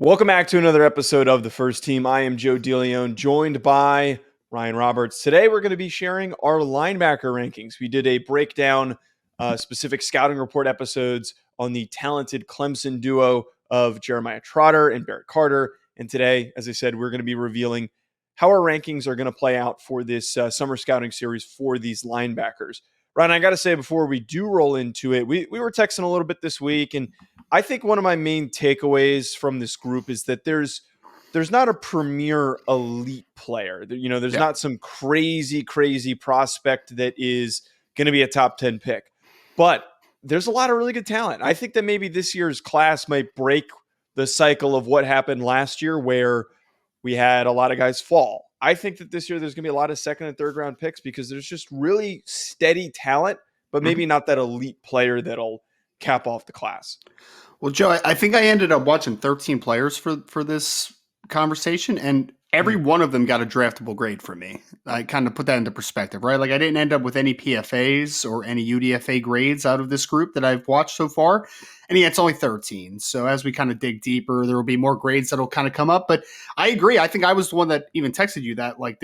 Welcome back to another episode of The First Team. I am Joe DeLeone, joined by Ryan Roberts. Today, we're going to be sharing our linebacker rankings. We did a breakdown, specific scouting report episodes on the talented Clemson duo of Jeremiah Trotter and Barrett Carter. And today, as I said, we're going to be revealing how our rankings are going to play out for this summer scouting series for these linebackers. Ryan, I got to say, before we do roll into it, we were texting a little bit this week, and I think one of my main takeaways from this group is that there's not a premier elite player. There's not some crazy prospect that is going to be a top 10 pick, but there's a lot of really good talent. I think that maybe this year's class might break the cycle of what happened last year where we had a lot of guys fall. I think that this year there's going to be a lot of second and third round picks because there's just really steady talent, but maybe not that elite player that'll cap off the class. Well, Joe, I think I ended up watching 13 players for this conversation, and every one of them got a draftable grade for me. I kind of put that into perspective, right? Like I didn't end up with any PFAs or any UDFA grades out of this group that I've watched so far. And yeah, it's only 13. So as we kind of dig deeper, there will be more grades that'll kind of come up. But I agree. I think I was the one that even texted you that like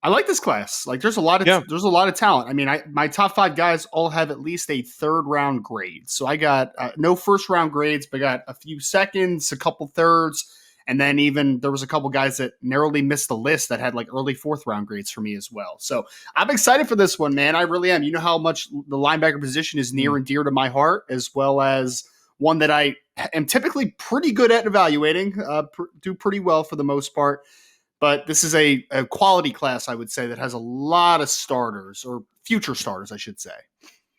I like this class. Like there's a lot of talent. I mean, my top 5 guys all have at least a third round grade. So I got no first round grades, but got a few seconds, a couple thirds, and then even there was a couple guys that narrowly missed the list that had like early fourth round grades for me as well. So I'm excited for this one, man. I really am. You know how much the linebacker position is near and dear to my heart, as well as one that I am typically pretty good at evaluating, do pretty well for the most part. But this is a quality class, I would say, that has a lot of starters, or future starters, I should say.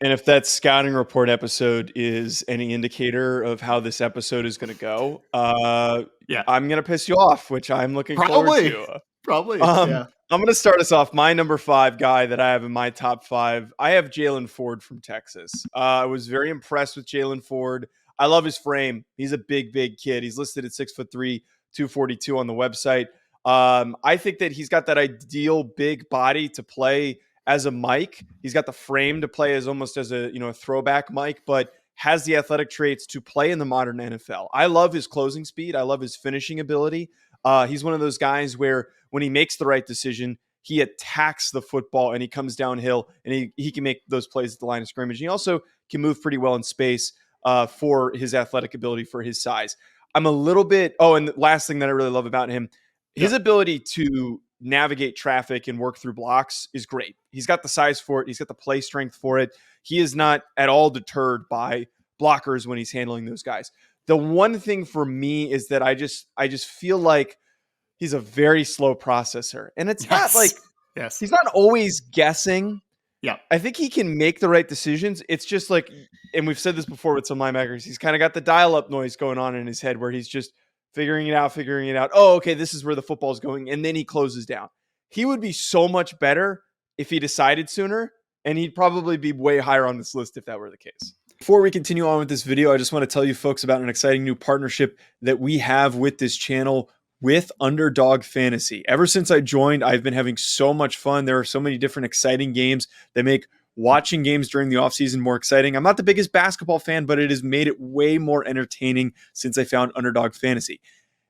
And if that scouting report episode is any indicator of how this episode is going to go, I'm going to piss you off, which I'm looking forward to. Probably. I'm going to start us off. My number 5 guy that I have in my top 5, I have Jalen Ford from Texas. I was very impressed with Jalen Ford. I love his frame. He's a big kid. He's listed at 6'3", 242 on the website. I think that he's got that ideal big body to play as a Mike. He's got the frame to play as almost as a throwback Mike, but has the athletic traits to play in the modern NFL. I love his closing speed. I love his finishing ability. He's one of those guys where when he makes the right decision, he attacks the football and he comes downhill and he can make those plays at the line of scrimmage. He also can move pretty well in space for his athletic ability, for his size. I'm a little bit, and the last thing that I really love about him, his ability to navigate traffic and work through blocks is great. He's got the size for it. He's got the play strength for it. He is not at all deterred by blockers when he's handling those guys. The one thing for me is that I just feel like he's a very slow processor. And it's not like he's not always guessing. Yeah. I think he can make the right decisions. It's just like, and we've said this before with some linebackers, he's kind of got the dial-up noise going on in his head where he's just figuring it out. Oh, okay, this is where the football is going. And then he closes down. He would be so much better if he decided sooner, and he'd probably be way higher on this list if that were the case. Before we continue on with this video, I just want to tell you folks about an exciting new partnership that we have with this channel with Underdog Fantasy. Ever since I joined, I've been having so much fun. There are so many different exciting games that make watching games during the offseason more exciting. I'm not the biggest basketball fan, but it has made it way more entertaining since I found Underdog Fantasy.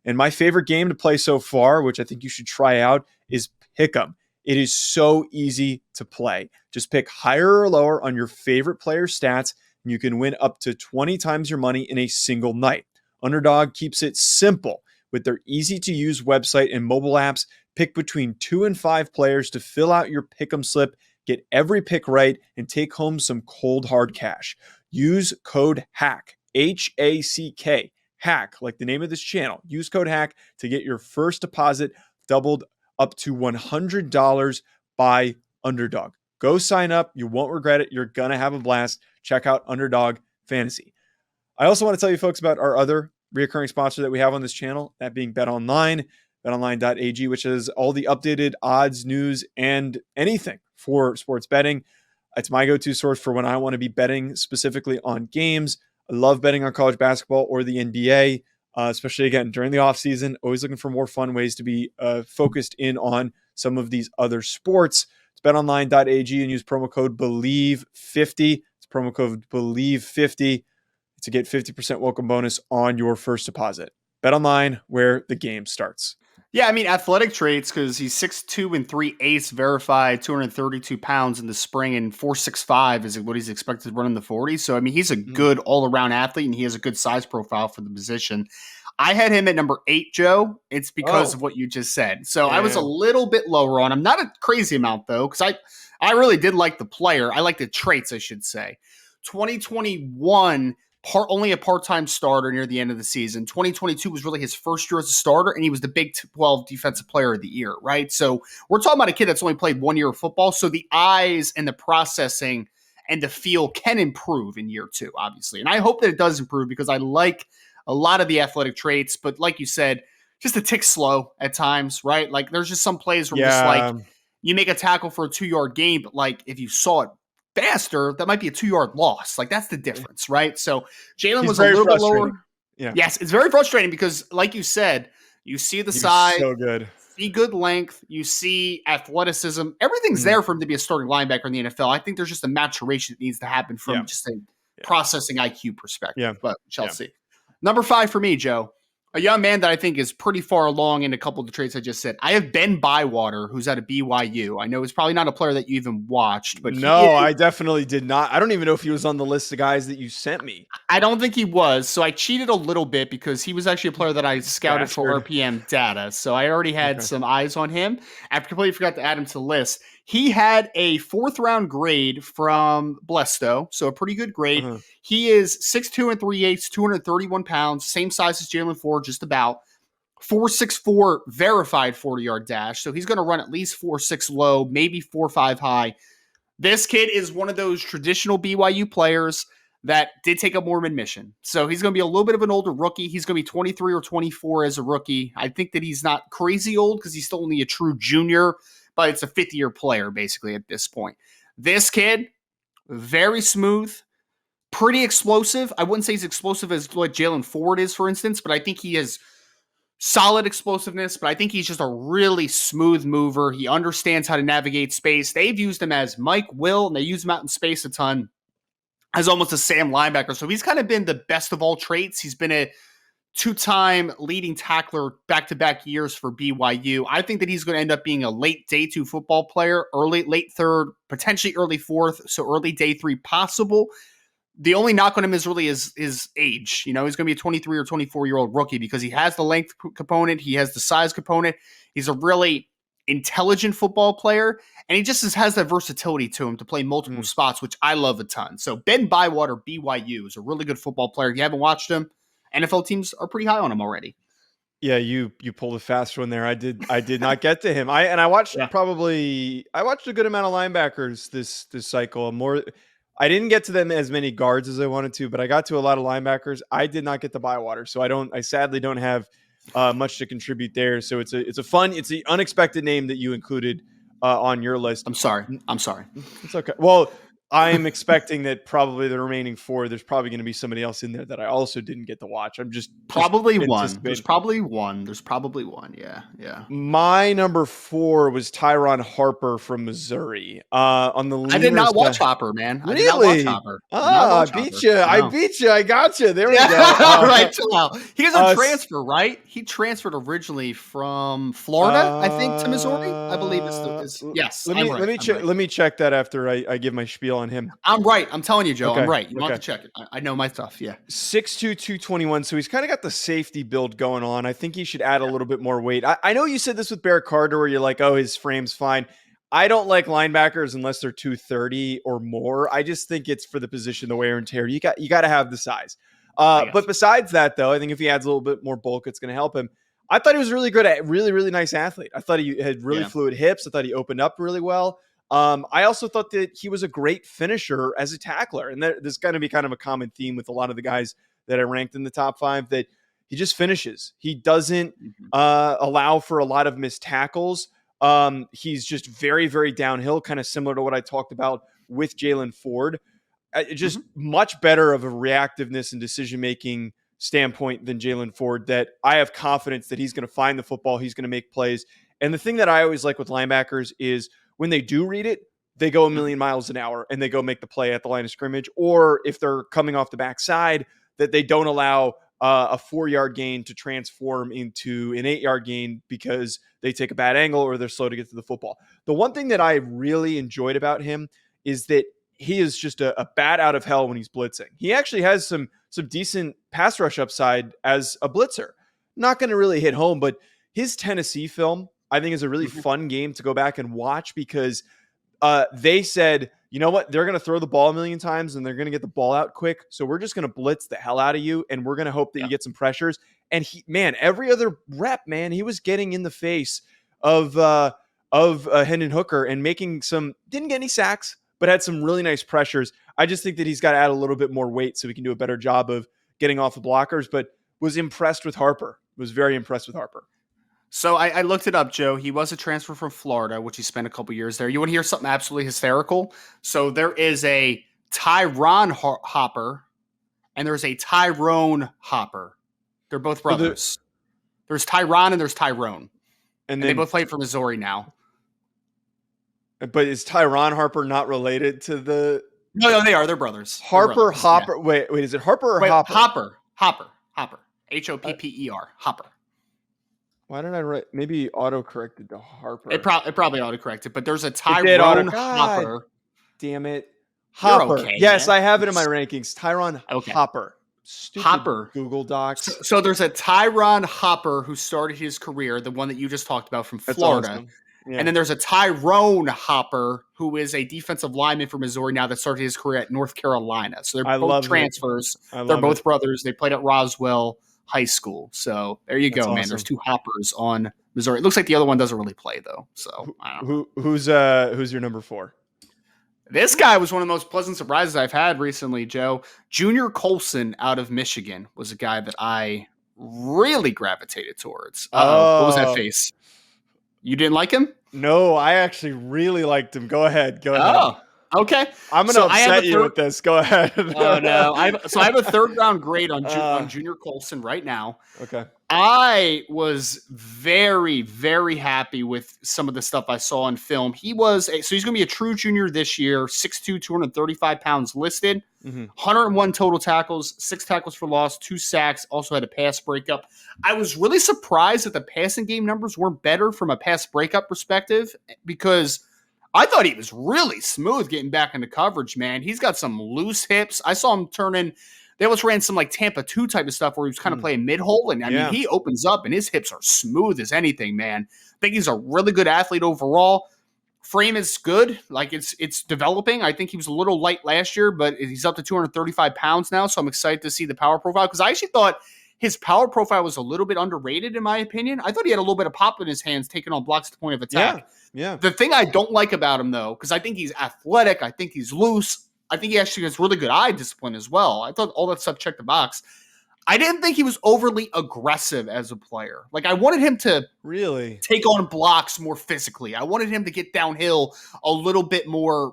And my favorite game to play so far, which I think you should try out, is Pick'em. It is so easy to play. Just pick higher or lower on your favorite player's stats, and you can win up to 20 times your money in a single night. Underdog keeps it simple with their easy-to-use website and mobile apps. Pick between 2 and 5 players to fill out your Pick'em slip. Get every pick right and take home some cold hard cash. Use code HACK, H-A-C-K, HACK, like the name of this channel. Use code HACK to get your first deposit doubled up to $100 by Underdog. Go sign up. You won't regret it. You're going to have a blast. Check out Underdog Fantasy. I also want to tell you folks about our other recurring sponsor that we have on this channel, that being BetOnline. BetOnline.ag, which is all the updated odds, news, and anything for sports betting. It's my go-to source for when I want to be betting specifically on games. I love betting on college basketball or the NBA, especially, again, during the offseason. Always looking for more fun ways to be focused in on some of these other sports. It's betonline.ag and use promo code BELIEVE50. It's promo code BELIEVE50. to get 50% welcome bonus on your first deposit. Bet online, where the game starts. Yeah, I mean, athletic traits, because he's 6'2" and 3/8 verified, 232 pounds in the spring, and 4.65 is what he's expected to run in the 40. So, I mean, he's a good all-around athlete, and he has a good size profile for the position. I had him at number 8, Joe. It's because of what you just said. So I was a little bit lower on him. Not a crazy amount, though, because I really did like the player. I like the traits, I should say. 2021, only a part-time starter near the end of the season. 2022 was really his first year as a starter, and he was the Big 12 Defensive Player of the Year, right? So we're talking about a kid that's only played 1 year of football, so the eyes and the processing and the feel can improve in year 2, obviously. And I hope that it does improve because I like a lot of the athletic traits, but like you said, just a tick slow at times, right? Like there's just some plays where just like you make a tackle for a 2-yard gain, but like if you saw it faster, that might be a 2-yard loss. Like that's the difference, right? So Jalen was a little bit lower. Yeah. Yes, it's very frustrating because, like you said, you see the size, so good, see good length, you see athleticism. Everything's there for him to be a starting linebacker in the NFL. I think there's just a maturation that needs to happen from just a processing IQ perspective. But shall see. Number 5 for me, Joe. A young man that I think is pretty far along in a couple of the traits I just said. I have Ben Bywater, who's out of BYU. I know he's probably not a player that you even watched, but no, I definitely did not. I don't even know if he was on the list of guys that you sent me. I don't think he was. So I cheated a little bit because he was actually a player that I scouted for RPM data. So I already had some eyes on him. I completely forgot to add him to the list. He had a 4th-round grade from Blesto, so a pretty good grade. He is 6'2" and 3/8, 231 pounds, same size as Jalen Ford, just about. 4.64 verified 40-yard dash, so he's going to run at least 4.6 low, maybe 4.5 high. This kid is one of those traditional BYU players that did take up more of an admission. So he's going to be a little bit of an older rookie. He's going to be 23 or 24 as a rookie. I think that he's not crazy old because he's still only a true junior, but it's a 5th-year player basically at this point. This kid, very smooth, pretty explosive. I wouldn't say he's explosive as what Jalen Ford is, for instance, but I think he has solid explosiveness, but I think he's just a really smooth mover. He understands how to navigate space. They've used him as Mike Will, and they use him out in space a ton as almost a Sam linebacker. So he's kind of been the best of all traits. He's been a 2-time leading tackler back-to-back years for BYU. I think that he's going to end up being a late day 2 football player, late 3rd, potentially early 4th, so early day 3 possible. The only knock on him is really his age. You know, he's going to be a 23 or 24-year-old rookie because he has the length component. He has the size component. He's a really intelligent football player, and he just has that versatility to him to play multiple spots, which I love a ton. So Ben Bywater, BYU, is a really good football player. If you haven't watched him, NFL teams are pretty high on him already. Yeah, you pulled a fast one there. I did not get to him. I watched I watched a good amount of linebackers this cycle. I didn't get to them as many guards as I wanted to, but I got to a lot of linebackers. I did not get to Bywater, so I sadly don't have much to contribute there. So it's the unexpected name that you included on your list. I'm sorry. It's okay. Well, I'm expecting that probably the remaining 4, there's probably going to be somebody else in there that I also didn't get to watch. I'm just probably one. There's probably one. Yeah. My number 4 was Tyron Hopper from Missouri. On the I did not watch Hopper, man. Really? I did not watch Hopper. I beat you. No. I beat you. I got you. There we go. Right. He was on transfer, right? He transferred originally from Florida, I think, to Missouri. I believe it's yes. Let me check that after I give my spiel on him. I'm right. I'm telling you, Joe. Okay. I'm right. You don't have to check it. I know my stuff. Yeah. 6'2", 221. So he's kind of got the safety build going on. I think he should add a little bit more weight. I know you said this with Barrett Carter where you're like, oh, his frame's fine. I don't like linebackers unless they're 230 or more. I just think it's for the position, the wear and tear. You got to have the size. But besides that, though, I think if he adds a little bit more bulk, it's going to help him. I thought he was really good at really, really nice athlete. I thought he had really fluid hips. I thought he opened up really well. I also thought that he was a great finisher as a tackler. And there's going to be kind of a common theme with a lot of the guys that I ranked in the top 5 that he just finishes. He doesn't allow for a lot of missed tackles. He's just very, very downhill, kind of similar to what I talked about with Jalen Ford. Just much better of a reactiveness and decision-making standpoint than Jalen Ford, that I have confidence that he's going to find the football. He's going to make plays. And the thing that I always like with linebackers is when they do read it, they go a million miles an hour and they go make the play at the line of scrimmage. Or if they're coming off the backside, that they don't allow a 4-yard gain to transform into an 8-yard gain because they take a bad angle or they're slow to get to the football. The one thing that I really enjoyed about him is that he is just a bat out of hell when he's blitzing. He actually has some decent pass rush upside as a blitzer. Not going to really hit home, but his Tennessee film, I think, is a really fun game to go back and watch because they said, you know what? They're going to throw the ball a million times and they're going to get the ball out quick. So we're just going to blitz the hell out of you. And we're going to hope that you get some pressures. And every other rep, man, he was getting in the face of Hendon Hooker and making didn't get any sacks, but had some really nice pressures. I just think that he's got to add a little bit more weight so he can do a better job of getting off the blockers, but was impressed with Harper. Was very impressed with Harper. So I looked it up, Joe. He was a transfer from Florida, which he spent a couple years there. You want to hear something absolutely hysterical? So there is a Tyron Hopper and there's a Tyrone Hopper. They're both brothers. There's Tyron and there's Tyrone. And they both play for Missouri now. But is Tyron Harper not related to the... No, they are. They're brothers. Hopper. Yeah. Wait, is it Harper or Hopper? Hopper. Hopper. Hopper. Why did I write? Maybe auto-corrected to Harper. It probably auto-corrected, but there's a Tyrone Hopper. Damn it. Hopper. Okay, yes, man. I have it in my rankings. Tyron Hopper. Stupid Hopper. Google Docs. So there's a Tyron Hopper who started his career, the one that you just talked about from Florida. Awesome. Yeah. And then there's a Tyrone Hopper who is a defensive lineman for Missouri now that started his career at North Carolina. So they're both transfers. They're both brothers. They played at Roswell High School. So there you go, man. Awesome. There's two Hoppers on Missouri. It looks like the other one doesn't really play though. So I don't know. Who's your number 4? This guy was one of the most pleasant surprises I've had recently, Joe. Junior Colson out of Michigan was a guy that I really gravitated towards. What was that face? You didn't like him? No, I actually really liked him. Go ahead. Oh, okay. I'm going to upset you with this. Go ahead. Oh, no. I have a third-round grade on Junior Colson right now. Okay. I was very, very happy with some of the stuff I saw on film. He's going to be a true junior this year, 6'2", 235 pounds listed, 101 total tackles, 6 tackles for loss, 2 sacks, also had a pass breakup. I was really surprised that the passing game numbers weren't better from a pass breakup perspective because I thought he was really smooth getting back into coverage, man. He's got some loose hips. I saw him they almost ran some like Tampa 2 type of stuff where he was kind of playing mid-hole. And I mean, he opens up and his hips are smooth as anything, man. I think he's a really good athlete overall. Frame is good. Like it's developing. I think he was a little light last year, but he's up to 235 pounds now. So I'm excited to see the power profile because I actually thought his power profile was a little bit underrated in my opinion. I thought he had a little bit of pop in his hands taking on blocks at the point of attack. Yeah. The thing I don't like about him though, because I think he's athletic. I think he's loose. I think he actually has really good eye discipline as well. I thought all that stuff checked the box. I didn't think he was overly aggressive as a player. Like I wanted him to really take on blocks more physically. I wanted him to get downhill a little bit more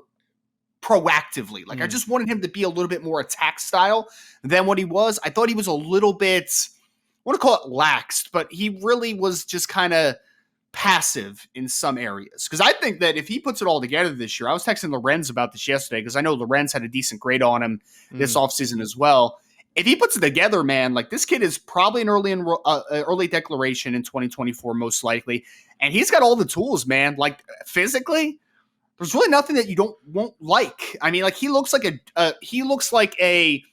proactively. Like I just wanted him to be a little bit more attack style than what he was. I thought he was a little bit, I want to call it laxed, but he really was just kind of passive in some areas. Because I think that if he puts it all together this year, I was texting Lorenz about this yesterday because I know Lorenz had a decent grade on him this offseason as well. If he puts it together, man, like this kid is probably an early declaration in 2024, most likely. And he's got all the tools, man. Like physically, there's really nothing that you won't like. I mean, like he looks like a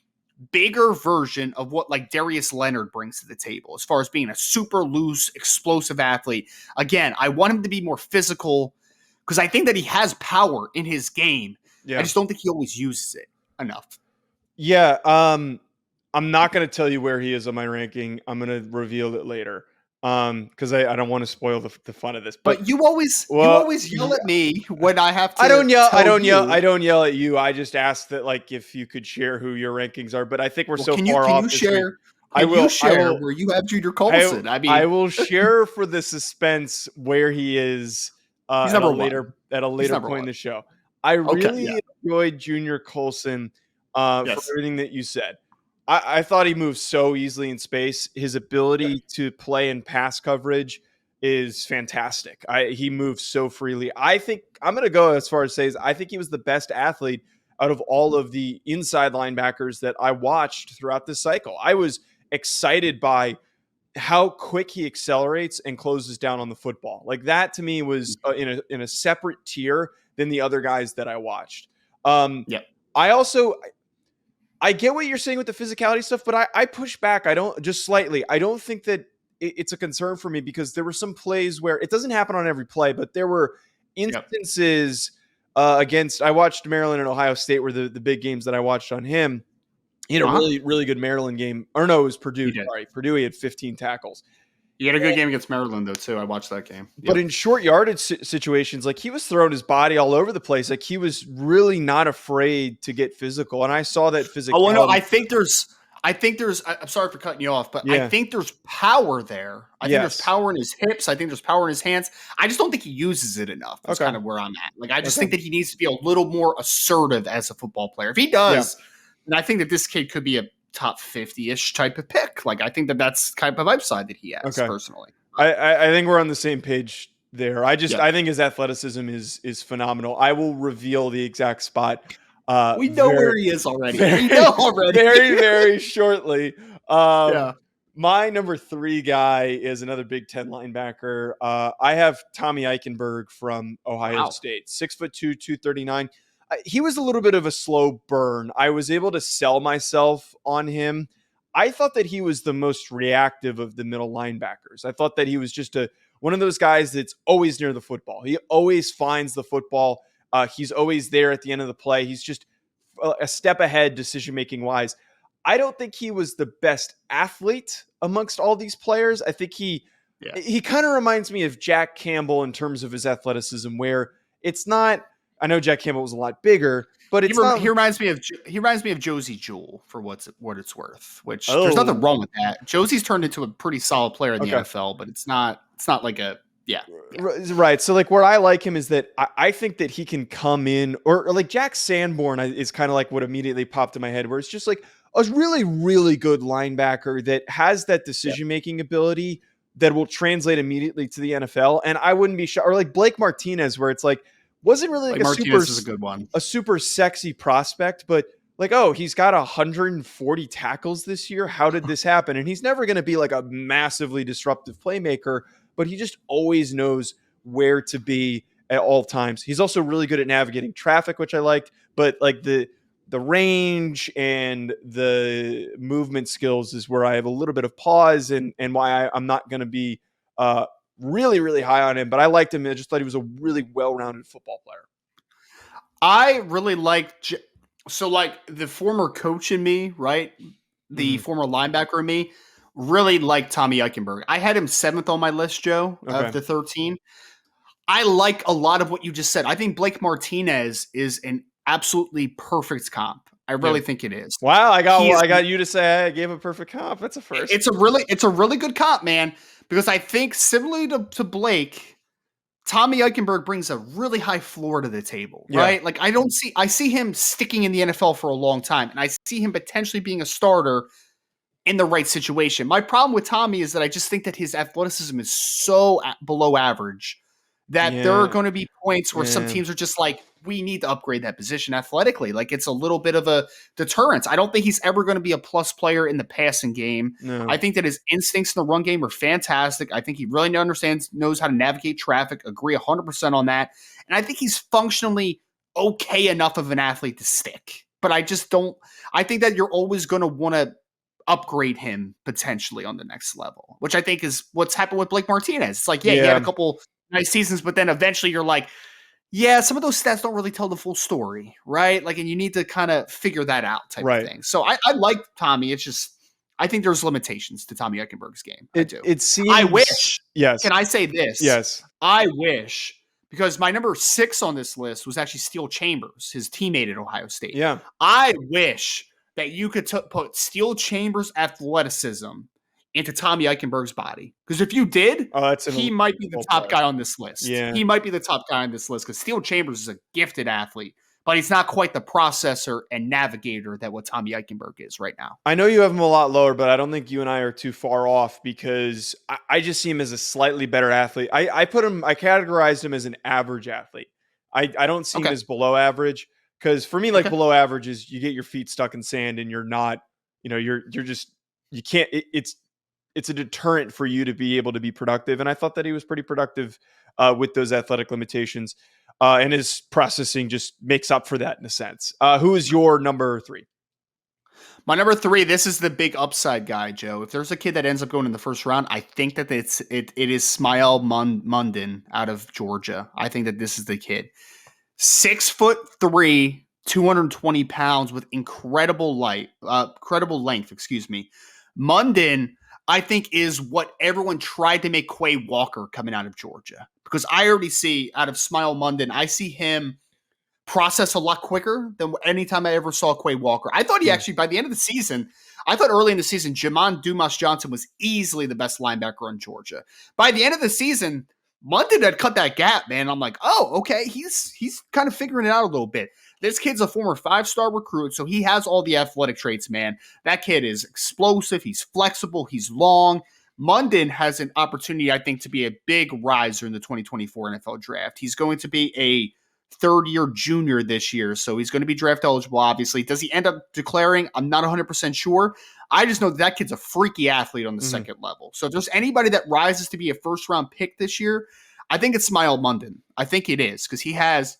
bigger version of what like Darius Leonard brings to the table as far as being a super loose, explosive athlete. Again, I want him to be more physical because I think that he has power in his game. Yeah. I just don't think he always uses it enough. Yeah. I'm not going to tell you where he is on my ranking. I'm going to reveal it later. Because I don't want to spoil the fun of this. But you always yell at me when I have to. I don't yell at you. I just asked that like if you could share who your rankings are. But I think we're far off. I will share where you have Junior Colson. I will share for the suspense where he is at a later point in the show. I really enjoyed Junior Colson for everything that you said. I thought he moved so easily in space. His ability to play in pass coverage is fantastic. He moves so freely. I think I'm going to go as far as say I think he was the best athlete out of all of the inside linebackers that I watched throughout this cycle. I was excited by how quick he accelerates and closes down on the football. Like that to me was in a separate tier than the other guys that I watched. Yeah. I get what you're saying with the physicality stuff, but I push back. I don't, just slightly. I don't think that it's a concern for me because there were some plays where it doesn't happen on every play, but there were instances against, I watched Maryland and Ohio State were the big games that I watched on him. He had a really, really good Maryland game. Or no, it was Purdue. Sorry. Purdue, he had 15 tackles. He had a good game against Maryland, though, too. I watched that game. But in short yardage situations, like he was throwing his body all over the place. Like he was really not afraid to get physical. And I saw that physicality. Oh, no, I think there's, I'm sorry for cutting you off, but I think there's power there. I think there's power in his hips. I think there's power in his hands. I just don't think he uses it enough. That's kind of where I'm at. Like, I just think that he needs to be a little more assertive as a football player. If he does, then I think that this kid could be a top 50-ish type of pick. Like, I think that that's kind of upside that he has personally. I think we're on the same page there. I think his athleticism is phenomenal. I will reveal the exact spot. We know where he is already. We know already. Very, very shortly. My number 3 guy is another Big Ten linebacker. I have Tommy Eichenberg from Ohio State. 6'2", 239. He was a little bit of a slow burn. I was able to sell myself on him. I thought that he was the most reactive of the middle linebackers. I thought that he was just one of those guys that's always near the football. He always finds the football. He's always there at the end of the play. He's just a step ahead decision-making wise. I don't think he was the best athlete amongst all these players. I think he kind of reminds me of Jack Campbell in terms of his athleticism, where it's not, I know Jack Campbell was a lot bigger, but he reminds me of Josie Jewell for what it's worth, which there's nothing wrong with that. Josie's turned into a pretty solid player in the NFL, but it's not like a, Right. So like where I like him is that I think that he can come in or like Jack Sanborn is kind of like what immediately popped in my head, where it's just like a really, really good linebacker that has that decision-making ability that will translate immediately to the NFL. And I wouldn't be sure, or like Blake Martinez, where it's like, wasn't really like a super sexy prospect, but like, oh, he's got 140 tackles this year. How did this happen? And he's never going to be like a massively disruptive playmaker, but he just always knows where to be at all times. He's also really good at navigating traffic, which I liked, but like the range and the movement skills is where I have a little bit of pause and why I'm not going to be really, really high on him, but I liked him. I just thought he was a really well-rounded football player. I really liked, so like the former coach in me, right? The former linebacker in me really liked Tommy Eichenberg. I had him 7th on my list, Joe, of the 13. I like a lot of what you just said. I think Blake Martinez is an absolutely perfect comp. I really think it is. Wow, I got you to say I gave a perfect comp. That's a first. It's a really good comp, man. Because I think similarly to Blake, Tommy Eichenberg brings a really high floor to the table, right? Like I see him sticking in the NFL for a long time, and I see him potentially being a starter in the right situation. My problem with Tommy is that I just think that his athleticism is so below average that there are going to be points where some teams are just like, we need to upgrade that position athletically. Like it's a little bit of a deterrence. I don't think he's ever going to be a plus player in the passing game. No. I think that his instincts in the run game are fantastic. I think he really knows how to navigate traffic. Agree 100% on that. And I think he's functionally okay enough of an athlete to stick. But I think that you're always going to want to upgrade him potentially on the next level, which I think is what's happened with Blake Martinez. It's like, he had a couple nice seasons, but then eventually you're like, some of those stats don't really tell the full story, right? Like, and you need to kind of figure that out type of thing. So I like Tommy. It's just, I think there's limitations to Tommy Eichenberg's game. It seems. I wish. Yes. Can I say this? Yes. I wish, because my number 6 on this list was actually Steel Chambers, his teammate at Ohio State. Yeah. I wish that you could put Steel Chambers' athleticism into Tommy Eichenberg's body. Because if you did, he might be the top guy on this list. Yeah. He might be the top guy on this list because Steel Chambers is a gifted athlete, but he's not quite the processor and navigator that what Tommy Eichenberg is right now. I know you have him a lot lower, but I don't think you and I are too far off because I just see him as a slightly better athlete. I categorized him as an average athlete. I don't see him as below average, Because for me, like Okay. below average is you get your feet stuck in sand and you're not, you're just you can't. It's a deterrent for you to be able to be productive. And I thought that he was pretty productive with those athletic limitations, and his processing just makes up for that in a sense. Who is your number 3? My number 3, this is the big upside guy, Joe. If there's a kid that ends up going in the first round, I think that it is Smael Mondon out of Georgia. I think that this is the kid. 6'3", 220 pounds with incredible length, excuse me. Mondon, I think, is what everyone tried to make Quay Walker coming out of Georgia. Because I already see out of Smael Mondon, I see him process a lot quicker than any time I ever saw Quay Walker. I thought he actually, by the end of the season, I thought early in the season, Jamon Dumas Johnson was easily the best linebacker on Georgia. By the end of the season, Mondon had cut that gap, man. I'm like, oh, okay, he's kind of figuring it out a little bit. This kid's a former 5-star recruit, so he has all the athletic traits, man. That kid is explosive. He's flexible. He's long. Mondon has an opportunity, I think, to be a big riser in the 2024 NFL draft. He's going to be a third-year junior this year, so he's going to be draft eligible, obviously. Does he end up declaring? I'm not 100% sure. I just know that kid's a freaky athlete on the second level. So if there's anybody that rises to be a first-round pick this year, I think it's Smael Mondon. I think it is, because he has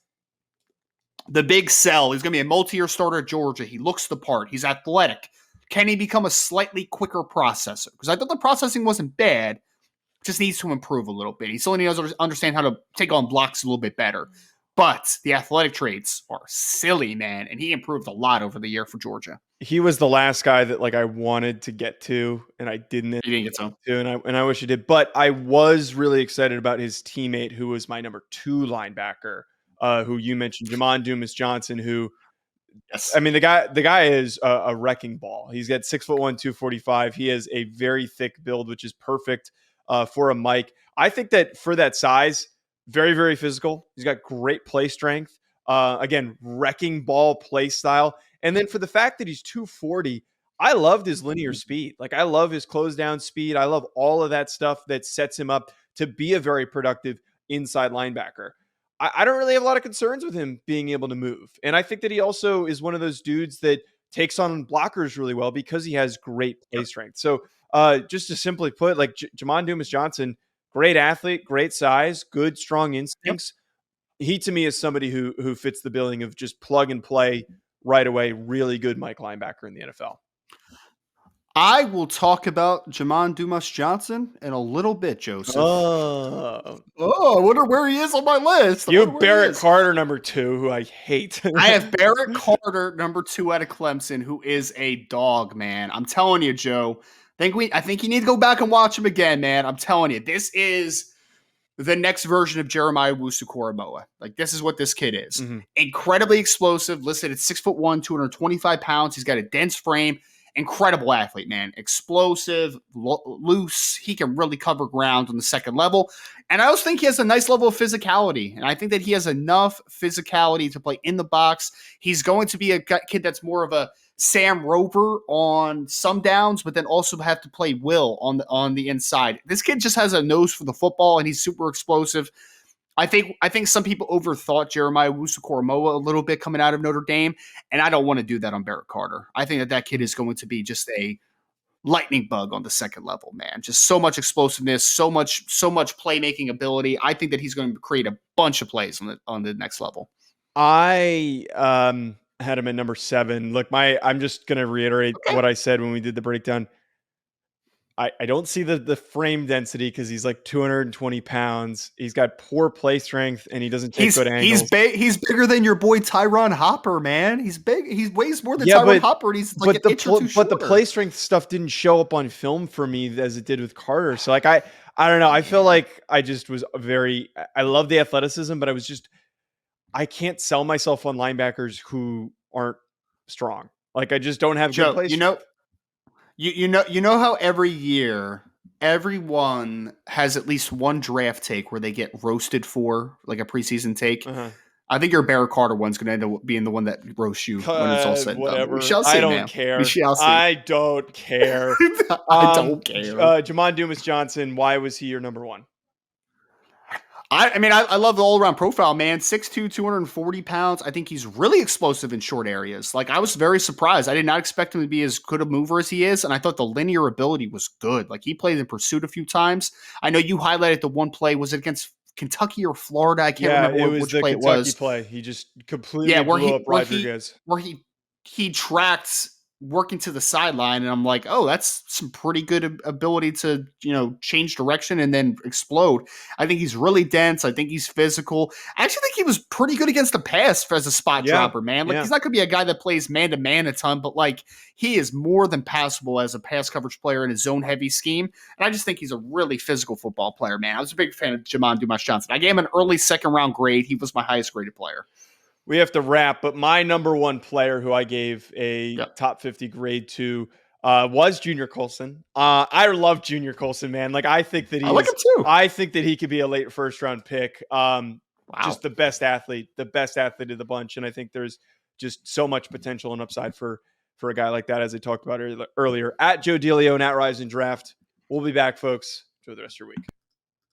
the big sell. He's going to be a multi-year starter at Georgia. He looks the part. He's athletic. Can he become a slightly quicker processor? Because I thought the processing wasn't bad, just needs to improve a little bit. He still needs to understand how to take on blocks a little bit better. But the athletic traits are silly, man. And he improved a lot over the year for Georgia. He was the last guy that I wanted to get to, and I didn't. You didn't get to. And I wish he did. But I was really excited about his teammate, who was my number 2 linebacker, who you mentioned, Jamon Dumas Johnson, who, yes, I mean, the guy is a wrecking ball. He's got 6'1", 245. He has a very thick build, which is perfect for a Mike. I think that for that size, very, very physical. He's got great play strength. Again, wrecking ball play style. And then for the fact that he's 240, I loved his linear speed. I love his close down speed. I love all of that stuff that sets him up to be a very productive inside linebacker. I don't really have a lot of concerns with him being able to move. And I think that he also is one of those dudes that takes on blockers really well because he has great play strength. So just to simply put, Jamon Dumas Johnson, great athlete, great size, good, strong instincts. He, to me, is somebody who fits the billing of just plug and play right away. Really good Mike linebacker in the NFL. I will talk about Jamon Dumas Johnson in a little bit, Joseph. Oh, I wonder where he is on my list. You have Barrett Carter, number 2, who I hate. I have Barrett Carter, number 2 out of Clemson, who is a dog, man. I'm telling you, Joe. I think you need to go back and watch him again, man. I'm telling you, this is the next version of Jeremiah Owusu-Koramoah. This is what this kid is. Mm-hmm. Incredibly explosive, listed at 6'1", 225 pounds. He's got a dense frame. Incredible athlete, man. Explosive, loose. He can really cover ground on the second level. And I also think he has a nice level of physicality. And I think that he has enough physicality to play in the box. He's going to be a kid that's more of a Sam Rover on some downs, but then also have to play Will on the inside. This kid just has a nose for the football, and he's super explosive. I think some people overthought Jeremiah Owusu-Koramoah a little bit coming out of Notre Dame, and I don't want to do that on Barrett Carter. I think that kid is going to be just a lightning bug on the second level, man. Just so much explosiveness, so much playmaking ability. I think that he's going to create a bunch of plays on the next level. I had him at number 7. Look, I'm just going to reiterate what I said when we did the breakdown. I don't see the frame density because he's 220 pounds. He's got poor play strength, and he doesn't take good angles. He's bigger than your boy Tyron Hopper, man. He's big. He weighs more than Tyron Hopper, and he's an inch or two shorter. But the play strength stuff didn't show up on film for me as it did with Carter. So I don't know. I feel like I just was I love the athleticism, but I can't sell myself on linebackers who aren't strong. I just don't have good play strength. You know how every year everyone has at least one draft take where they get roasted for a preseason take. Uh-huh. I think your Barrett Carter one's going to end up being the one that roasts you when it's all said and done. We shall see. I don't care. We shall see. I don't care. I don't care. Jamon Dumas Johnson. Why was he your number 1? I mean, I love the all-around profile, man. 6'2", 240 pounds. I think he's really explosive in short areas. Like, I was very surprised. I did not expect him to be as good a mover as he is, and I thought the linear ability was good. Like, he played in pursuit a few times. I know you highlighted the one play. Was it against Kentucky or Florida? I can't remember It was which the play it Kentucky was. play. He just Yeah, completely blew up Rodriguez. where he tracked working to the sideline, and I'm like, oh, that's some pretty good ability to, change direction and then explode. I think he's really dense. I think he's physical. I actually think he was pretty good against the pass as a spot dropper, man. Like, he's not going to be a guy that plays man to man a ton, but like, he is more than passable as a pass coverage player in a zone heavy scheme. And I just think he's a really physical football player, man. I was a big fan of Jamon Dumas Johnson. I gave him an early second round grade. He was my highest graded player. We have to wrap, but my number one player who I gave a top 50 grade to was Junior Colson. I love Junior Colson, man. Like, I think that I like him too. I think that he could be a late first round pick. Wow. Just the best athlete of the bunch. And I think there's just so much potential and upside for a guy like that, as I talked about earlier. At Joe DeLeone, at Rise and Draft. We'll be back, folks. Enjoy the rest of your week.